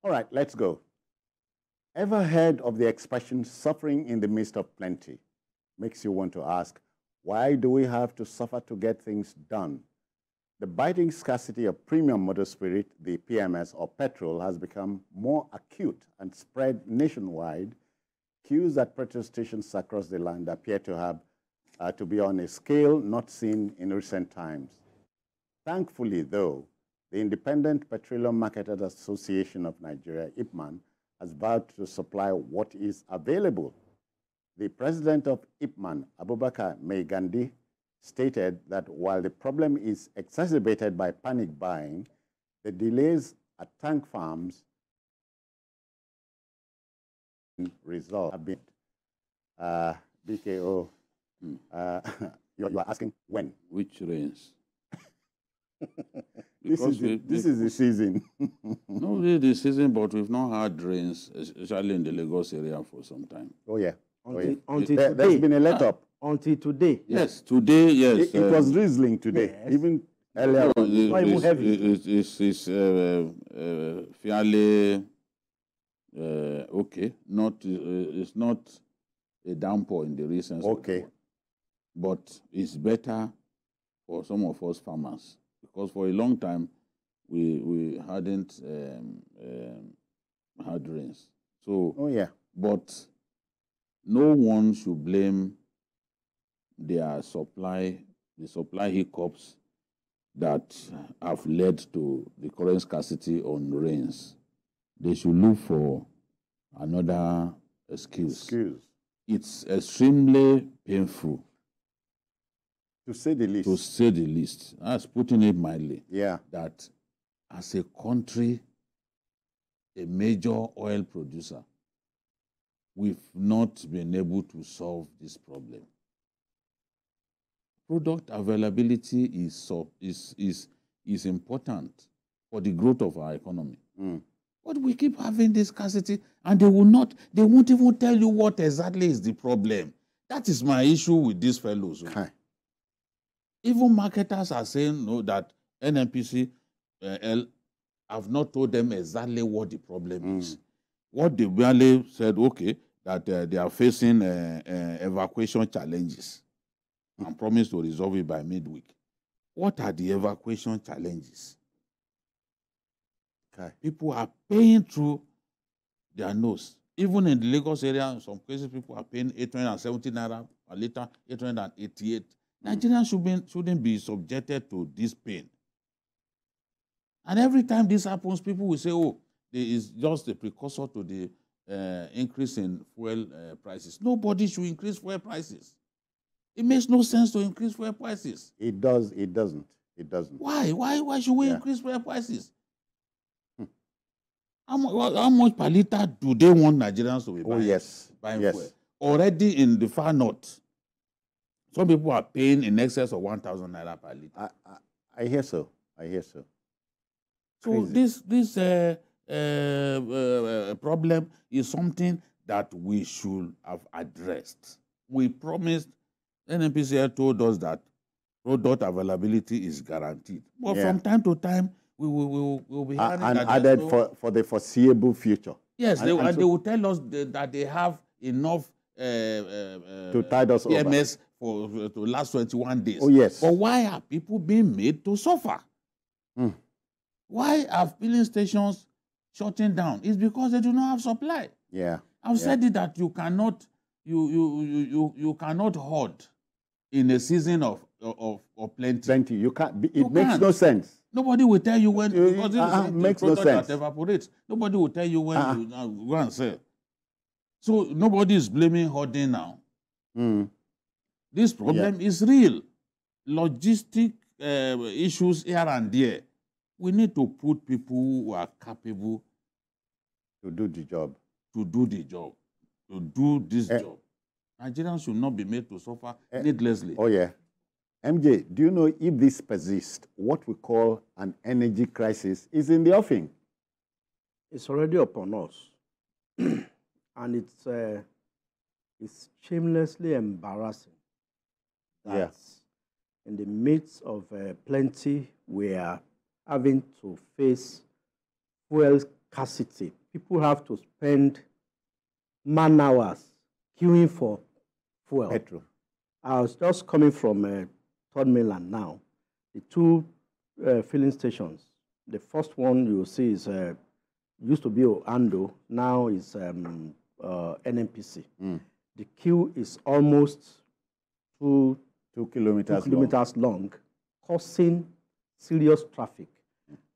All right, let's go. Ever heard of the expression suffering in the midst of plenty? Makes you want to ask, why do we have to suffer to get things done? The biting scarcity of premium motor spirit, the PMS or petrol, has become more acute and spread nationwide. Queues at petrol stations across the land appear to have to be on a scale not seen in recent times. Thankfully, though, the Independent Petroleum Marketers Association of Nigeria, IPMAN, has vowed to supply what is available. The president of IPMAN, Abubakar Maigandi, stated that while the problem is exacerbated by panic buying, the delays at tank farms have been BKO. You're asking when? Which rains? This is the season. No, really the season, but we've not had rains, especially in the Lagos area for some time. Oh, yeah. Until today. There's been a let-up. Until today. Yes, today, yes. It was drizzling today, yes. even earlier. It's fairly okay. It's not a downpour in the recent. Okay. But it's better for some of us farmers, because for a long time we hadn't had rains. So, oh yeah. But no one should blame the supply hiccups that have led to the current scarcity on rains. They should look for another excuse. It's extremely painful. To say the least. To say the least. That's putting it mildly. Yeah. That as a country, a major oil producer, we've not been able to solve this problem. Product availability is important for the growth of our economy. Mm. But we keep having this scarcity, and they won't even tell you what exactly is the problem. That is my issue with these fellows. Okay. Even marketers are saying no, that NNPC have not told them exactly what the problem is. What they merely said, okay, that they are facing evacuation challenges and promised to resolve it by midweek. What are the evacuation challenges? Okay. People are paying through their nose. Even in the Lagos area, in some cases, people are paying 870 naira a litre, 888. Nigerians shouldn't be subjected to this pain. And every time this happens, people will say, oh, there is just a precursor to the increase in fuel prices. Nobody should increase fuel prices. It makes no sense to increase fuel prices. It does. It doesn't. It doesn't. Why? Why should we increase fuel prices? How much per litre do they want Nigerians to be buying fuel? Already in the far north, some people are paying in excess of 1,000 naira per litre. I hear so. I hear so. So this problem is something that we should have addressed. We promised, NNPCL told us that product availability is guaranteed. But from time to time, we will be having and added for the foreseeable future. Yes, they will tell us that they have enough to tide us PMS to last 21 days. Oh, yes. But why are people being made to suffer? Why are filling stations shutting down? It's because they do not have supply. Yeah. I've said it that you cannot hoard in a season of plenty. You can't. It makes no sense. Nobody will tell you when, because this makes no sense. That evaporates. Nobody will tell you when you go and sell. So nobody is blaming hoarding now. This problem is real. Logistic issues here and there. We need to put people who are capable to do the job. To do this job. Nigerians should not be made to suffer needlessly. Oh, yeah. MJ, do you know if this persists, what we call an energy crisis is in the offing? It's already upon us. And it's shamelessly embarrassing that in the midst of plenty, we are having to face fuel scarcity. People have to spend man hours queuing for fuel. Petrol. I was just coming from Third Mainland now. The two filling stations. The first one you see is used to be Ando, now is NNPC. The queue is almost 2 kilometers long, causing serious traffic.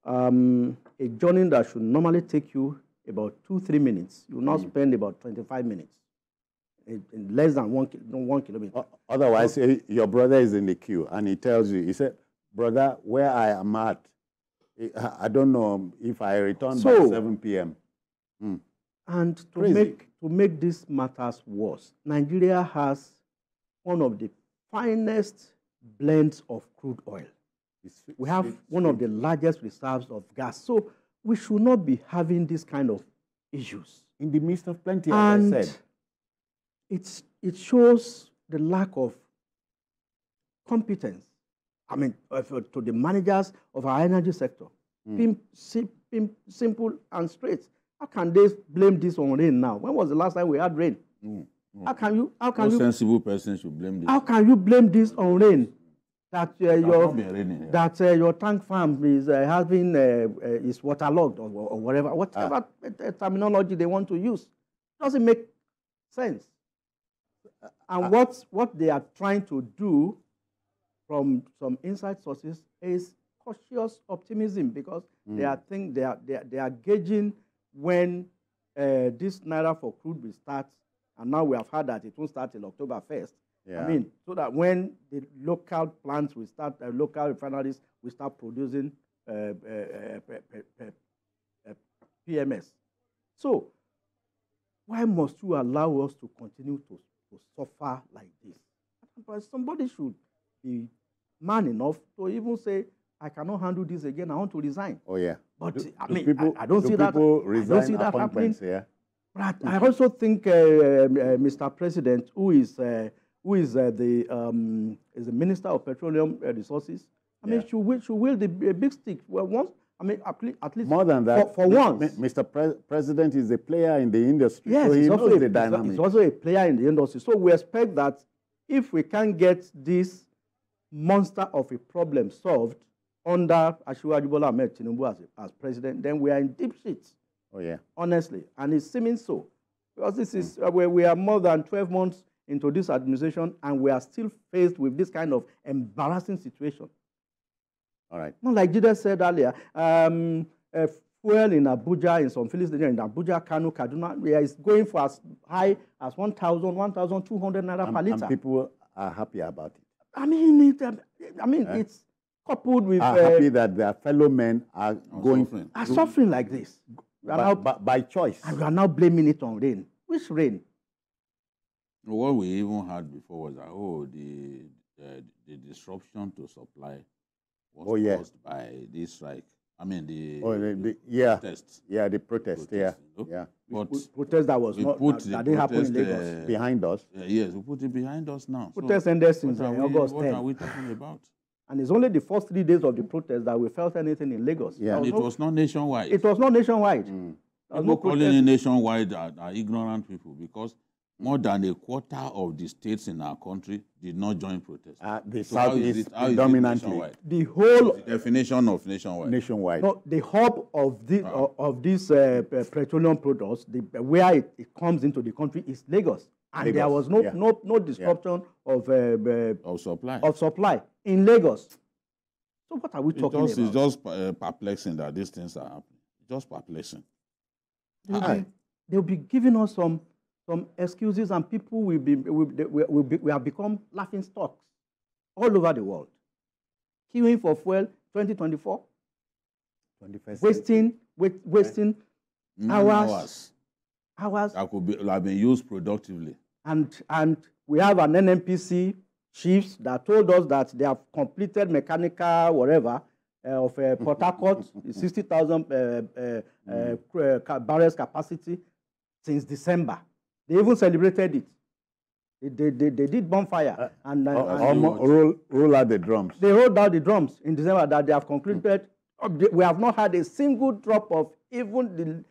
A journey that should normally take you about 2-3 minutes, you now spend about 25 minutes. In less than 1 kilometer. Otherwise, your brother is in the queue and he tells you, he said, brother, where I am at, I don't know if I return by 7 p.m. And to make these matters worse, Nigeria has one of the finest blends of crude oil. We have one of the largest reserves of gas. So we should not be having this kind of issues. In the midst of plenty, and as I said. It shows the lack of competence, I mean, to the managers of our energy sector. Simple and straight. How can they blame this on rain now? When was the last time we had rain? How can you? Sensible person should blame this. How can you blame this on rain? That your tank farm is having is waterlogged or whatever terminology they want to use. Doesn't make sense. And what they are trying to do from some inside sources is cautious optimism, because they are gauging when this Naira for crude will start. And now we have heard that it won't start till October 1st. Yeah. I mean, so that when the local plants will start, local refineries will start producing PMS. So why must you allow us to continue to suffer like this? Somebody should be man enough to even say, I cannot handle this again, I want to resign. Oh, yeah. But I don't see that. I don't see that happening. Yeah. But I also think Mr. President, who is the Minister of Petroleum Resources, I mean, should wield the big stick. Well, once, I mean, at least more than that, for once. Mr. President is a player in the industry, yes, so he knows the dynamics. He's also a player in the industry. So we expect that if we can get this monster of a problem solved under Asiwaju Bola Ahmed Tinubu as president, then we are in deep shit. Oh, yeah. Honestly. And it's seeming so. Because this is where we are more than 12 months into this administration, and we are still faced with this kind of embarrassing situation. All right. Not like Jide said earlier, fuel in Abuja, in some filling stations in Abuja, Kano, Kaduna, is going for as high as 1,000, 1,200 naira per liter. And people are happy about it. I mean, it's coupled with... Are happy that their fellow men are suffering like this. By choice. And we are now blaming it on rain. Which rain? What we even had before was that, the disruption to supply was caused by this strike. I mean, the protests. Yeah, the protest, yeah. But protest that was not, that didn't happen in Lagos. Behind us. Yes, we put it behind us now. Protest ended since August 10. What are we talking about? And it's only the first 3 days of the protest that we felt anything in Lagos. Yeah. And it was not nationwide. It was not nationwide. People calling it nationwide are ignorant people, because more than a quarter of the states in our country did not join protests. The South is dominantly. The whole the definition of nationwide. Nationwide. No, the hub of this petroleum products, where it comes into the country, is Lagos, and Lagos, there was no disruption of supply in Lagos. So what are we talking about? It's just perplexing that these things are happening. Just perplexing. They'll be giving us some excuses, and people will have become laughing stocks all over the world. Queuing for fuel 2024, wasting hours that could have been used productively. And we have an NNPC chiefs that told us that they have completed mechanical whatever of Port Harcourt, 60,000 barrels capacity since December. They even celebrated it. They did bonfire and roll out the drums. They rolled out the drums in December that they have concluded. We have not had a single drop of Even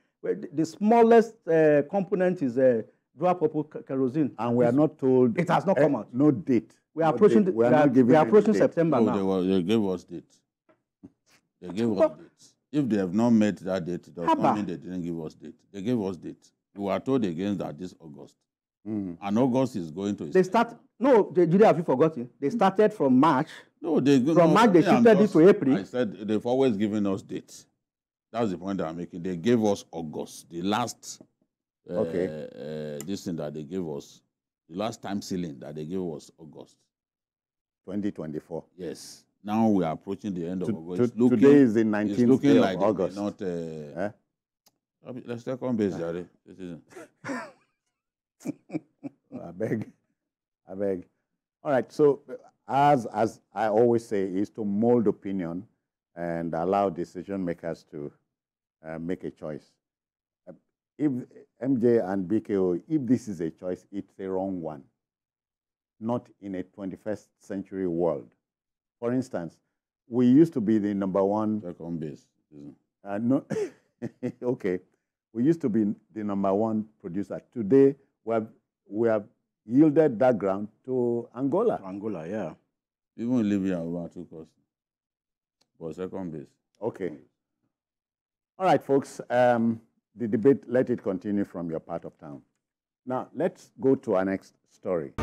the smallest component is drop of kerosene. And we are not told. It has not come out. No date. We are no approaching. date. We are approaching September now. They gave us dates. They gave us dates. If they have not met that date, it does not mean they didn't give us date. They gave us dates. We were told again that this August. And August is going to. They start. No, Judy, have you forgotten? They started from March. No, March they shifted it to April. I said they've always given us dates. That's the point I'm making. They gave us August, the last. This thing that they gave us, the last time ceiling that they gave us August 2024. Yes. Now we are approaching the end of August. Today is the 19th day like of August. Not. Let's take on base, Jerry. I beg. All right. So, as I always say, is to mold opinion and allow decision makers to make a choice. If MJ and BKO, if this is a choice, it's a wrong one. Not in a 21st century world. For instance, we used to be the number one. Second base. No, okay. We used to be the number one producer. Today, we have yielded that ground to Angola. Angola, yeah. Even Libya overtook us. But second base. Okay. All right, folks. The debate, let it continue from your part of town. Now, let's go to our next story.